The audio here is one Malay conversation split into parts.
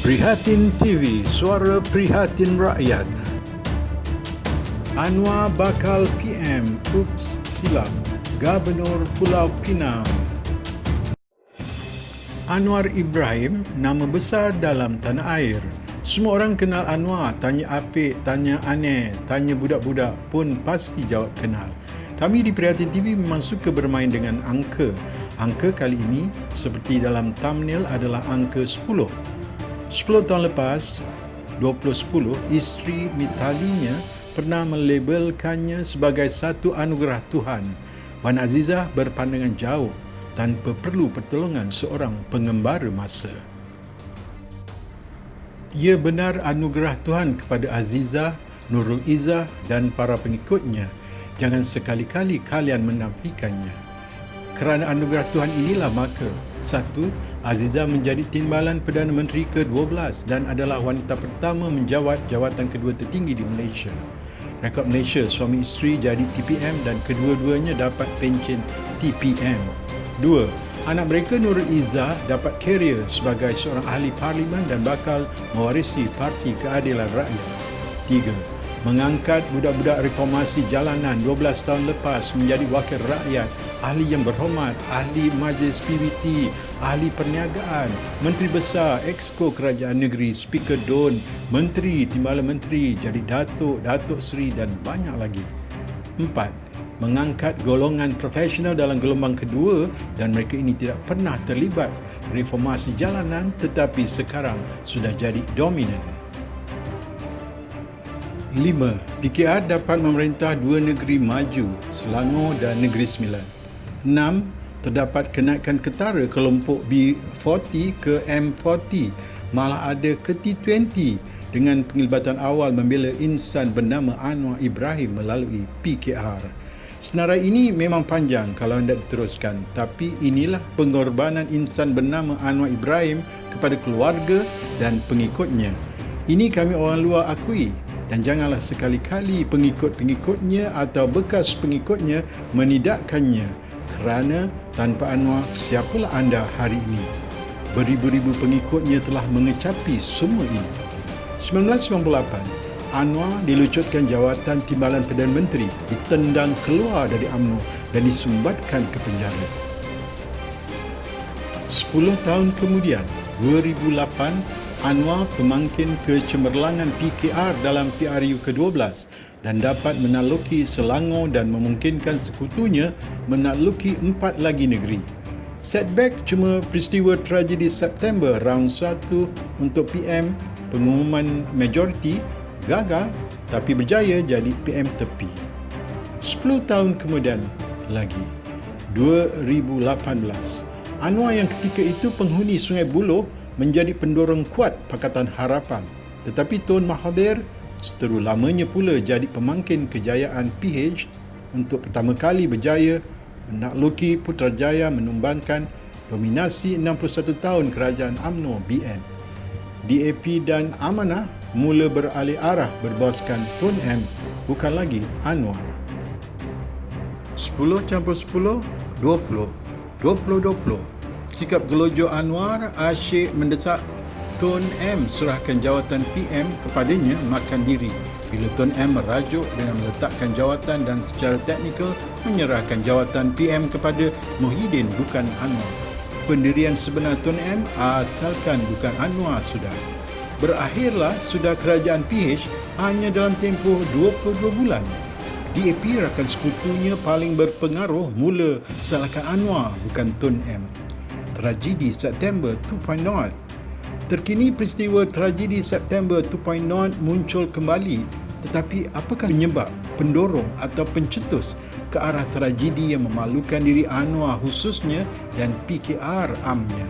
Prihatin TV, suara prihatin rakyat. Anwar bakal PM, ups silap, Gubernur Pulau Pinang. Anwar Ibrahim, nama besar dalam tanah air. Semua orang kenal Anwar, tanya apik, tanya aneh, tanya budak-budak pun pasti jawab kenal. Kami di Prihatin TV memang suka bermain dengan angka. Angka kali ini, seperti dalam thumbnail, adalah angka 10. 10 tahun lepas, 2010, isteri Mitalinya pernah melabelkannya sebagai satu anugerah Tuhan. Wan Azizah berpandangan jauh tanpa perlu pertolongan seorang pengembara masa. Ia benar anugerah Tuhan kepada Azizah, Nurul Izzah dan para pengikutnya. Jangan sekali-kali kalian menafikannya. Kerana anugerah Tuhan inilah maka 1. Azizah menjadi timbalan Perdana Menteri ke-12 dan adalah wanita pertama menjawat jawatan kedua tertinggi di Malaysia. Rekod Malaysia, suami isteri jadi TPM dan kedua-duanya dapat pencen TPM. 2. Anak mereka Nurul Izzah dapat karier sebagai seorang ahli parlimen dan bakal mewarisi Parti Keadilan Rakyat. 3. Mengangkat budak-budak reformasi jalanan 12 tahun lepas menjadi wakil rakyat, ahli yang berhormat, ahli majlis PBT, ahli perniagaan, menteri besar, exco kerajaan negeri, speaker DUN, menteri, timbalan menteri, jadi datuk, datuk seri dan banyak lagi. 4. Mengangkat golongan profesional dalam gelombang kedua dan mereka ini tidak pernah terlibat reformasi jalanan tetapi sekarang sudah jadi dominan. 5. PKR dapat memerintah dua negeri maju, Selangor dan Negeri Sembilan. 6. Terdapat kenaikan ketara kelompok B40 ke M40, malah ada ke T20 dengan penglibatan awal membela insan bernama Anwar Ibrahim melalui PKR. Senarai ini memang panjang kalau hendak diteruskan, tapi inilah pengorbanan insan bernama Anwar Ibrahim kepada keluarga dan pengikutnya. Ini kami orang luar akui. Dan janganlah sekali-kali pengikut-pengikutnya atau bekas pengikutnya menidakkannya kerana tanpa Anwar, siapalah anda hari ini? Beribu-ribu pengikutnya telah mengecapi semua ini. 1998, Anwar dilucutkan jawatan timbalan Perdana Menteri, ditendang keluar dari UMNO dan disumbatkan ke penjara. 10 tahun kemudian, 2008, Anwar pemangkin kecemerlangan PKR dalam PRU ke-12 dan dapat menakluki Selangor dan memungkinkan sekutunya menakluki 4 lagi negeri. Setback cuma peristiwa tragedi September round 1 untuk PM, pengumuman majoriti gagal tapi berjaya jadi PM tepi. 10 tahun kemudian lagi, 2018, Anwar yang ketika itu penghuni Sungai Buloh menjadi pendorong kuat Pakatan Harapan. Tetapi Tun Mahathir seteru lamanya pula jadi pemangkin kejayaan PH untuk pertama kali berjaya menakluki Putrajaya menumbangkan dominasi 61 tahun kerajaan UMNO BN. DAP dan Amanah mula beralih arah berboskan Tun M, bukan lagi Anwar. 10 campur 10, 20. 20-20. Sikap gelojoh Anwar asyik mendesak Tun M serahkan jawatan PM kepadanya makan diri bila Tun M merajuk dengan meletakkan jawatan dan secara teknikal menyerahkan jawatan PM kepada Muhyiddin bukan Anwar. Pendirian sebenar Tun M asalkan bukan Anwar sudah. Berakhirlah sudah kerajaan PH hanya dalam tempoh 22 bulan. DAP rakan sekutunya paling berpengaruh mula salahkan Anwar bukan Tun M. Tragedi September 2.0. Terkini peristiwa tragedi September 2.0 muncul kembali, tetapi apakah penyebab, pendorong atau pencetus ke arah tragedi yang memalukan diri Anwar khususnya dan PKR amnya?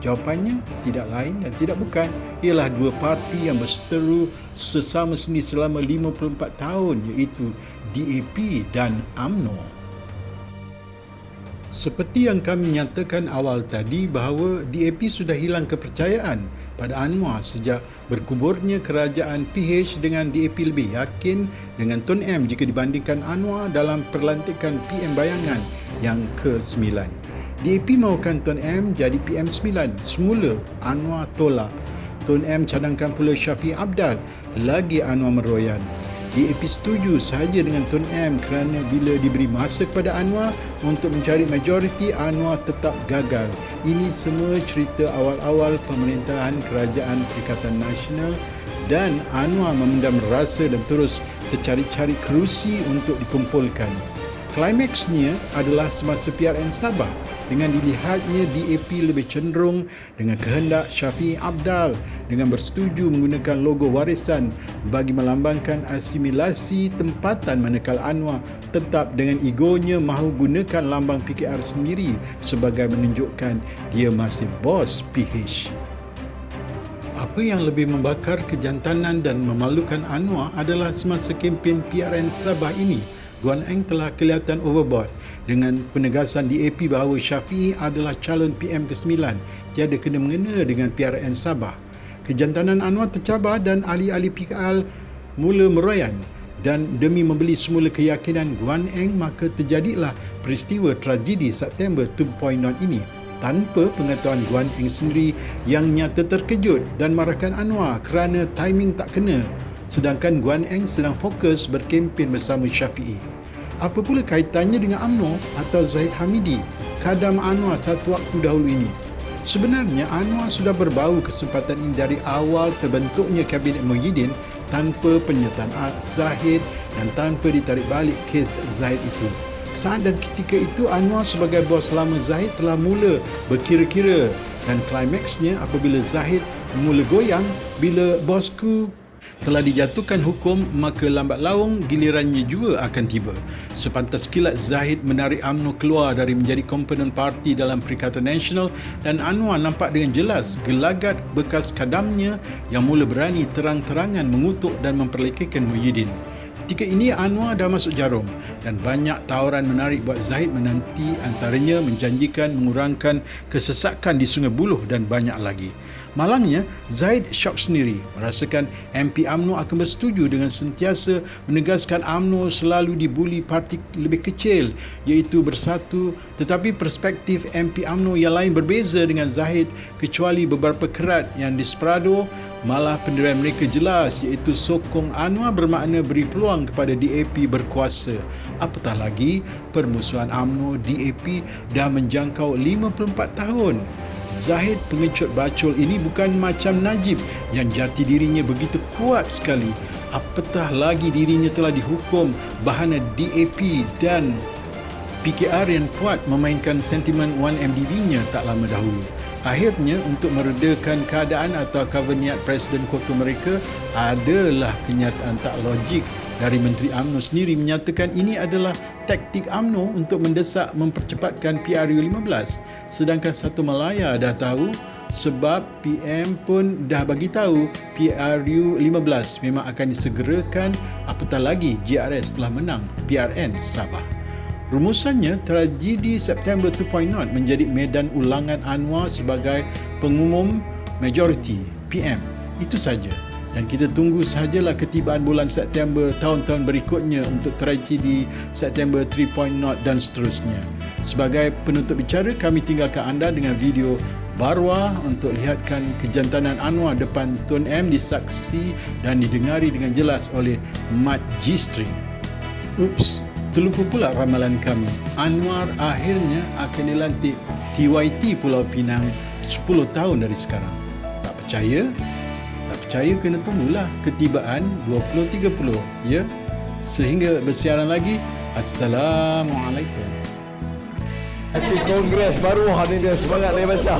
Jawapannya tidak lain dan tidak bukan ialah dua parti yang berseteru sesama seni selama 54 tahun iaitu DAP dan UMNO. Seperti yang kami nyatakan awal tadi bahawa DAP sudah hilang kepercayaan pada Anwar sejak berkuburnya kerajaan PH dengan DAP lebih yakin dengan Tun M jika dibandingkan Anwar dalam perlantikan PM bayangan yang ke-9. DAP mahukan Tun M jadi PM9. Semula Anwar tolak. Tun M cadangkan pula Syafiee Apdal, lagi Anwar meroyan. DAP setuju sahaja dengan Tun M kerana bila diberi masa kepada Anwar untuk mencari majoriti, Anwar tetap gagal. Ini semua cerita awal-awal pemerintahan Kerajaan Perikatan Nasional dan Anwar memendam rasa dan terus tercari-cari kerusi untuk dikumpulkan. Klimaksnya adalah semasa PRN Sabah dengan dilihatnya DAP lebih cenderung dengan kehendak Syafiee Apdal dengan bersetuju menggunakan logo warisan bagi melambangkan asimilasi tempatan, manakala Anwar tetap dengan egonya mahu gunakan lambang PKR sendiri sebagai menunjukkan dia masih bos PH. Apa yang lebih membakar kejantanan dan memalukan Anwar adalah semasa kempen PRN Sabah ini, Guan Eng telah kelihatan overboard dengan penegasan DAP bahawa Syafiee adalah calon PM ke-9, tiada kena-mengena dengan PRN Sabah. Kejantanan Anwar tercabar dan ahli-ahli PKR mula meroyan, dan demi membeli semula keyakinan Guan Eng, maka terjadilah peristiwa tragedi September 2.0 ini tanpa pengetahuan Guan Eng sendiri yang nyata terkejut dan marahkan Anwar kerana timing tak kena, sedangkan Guan Eng sedang fokus berkempen bersama Syafiee. Apa pula kaitannya dengan UMNO atau Zahid Hamidi, khadam Anwar satu waktu dahulu ini? Sebenarnya Anwar sudah berbau kesempatan ini dari awal terbentuknya Kabinet Muhyiddin tanpa penyertaan Zahid dan tanpa ditarik balik kes Zahid itu. Saat dan ketika itu Anwar sebagai bos lama Zahid telah mula berkira-kira, dan klimaksnya apabila Zahid mula goyang bila bosku telah dijatuhkan hukum, maka lambat laun gilirannya juga akan tiba. Sepantas kilat Zahid menarik UMNO keluar dari menjadi komponen parti dalam Perikatan Nasional, dan Anwar nampak dengan jelas gelagat bekas kadamnya yang mula berani terang-terangan mengutuk dan memperlekehkan Muhyiddin. Ketika ini Anwar dah masuk jarum dan banyak tawaran menarik buat Zahid menanti, antaranya menjanjikan mengurangkan kesesakan di Sungai Buloh dan banyak lagi. Malangnya, Zahid syok sendiri merasakan MP UMNO akan bersetuju dengan sentiasa menegaskan UMNO selalu dibuli parti lebih kecil iaitu Bersatu, tetapi perspektif MP UMNO yang lain berbeza dengan Zahid, kecuali beberapa kerat yang desperado. Malah pendirian mereka jelas iaitu sokong Anwar bermakna beri peluang kepada DAP berkuasa. Apatah lagi, permusuhan UMNO DAP dah menjangkau 54 tahun. Zahid pengecut bacol ini bukan macam Najib yang jati dirinya begitu kuat sekali. Apatah lagi dirinya telah dihukum bahana DAP dan PKR yang kuat memainkan sentimen 1MDB-nya tak lama dahulu. Akhirnya, untuk meredakan keadaan atau cover niat Presiden kota mereka adalah kenyataan tak logik dari Menteri UMNO sendiri menyatakan ini adalah taktik UMNO untuk mendesak mempercepatkan PRU 15. Sedangkan Satu Malaya dah tahu, sebab PM pun dah bagi tahu PRU 15 memang akan disegerakan, apatah lagi JRS telah menang PRN Sabah. Rumusannya, tragedi September 2.0 menjadi medan ulangan Anwar sebagai pengumum majoriti PM. Itu saja. Dan kita tunggu sahajalah ketibaan bulan September tahun-tahun berikutnya untuk tragedi September 3.0 dan seterusnya. Sebagai penutup bicara, kami tinggalkan anda dengan video Barwah untuk lihatkan kejantanan Anwar depan Tun M disaksi dan didengari dengan jelas oleh Mat G-String. Ups! Terlupa pula ramalan kami. Anwar akhirnya akan dilantik TYT Pulau Pinang 10 tahun dari sekarang. Tak percaya? Tak percaya kena tunggulah ketibaan 2030. Ya? Sehingga bersiaran lagi. Assalamualaikum. Kongres baru hari ini dia semangat dia baca.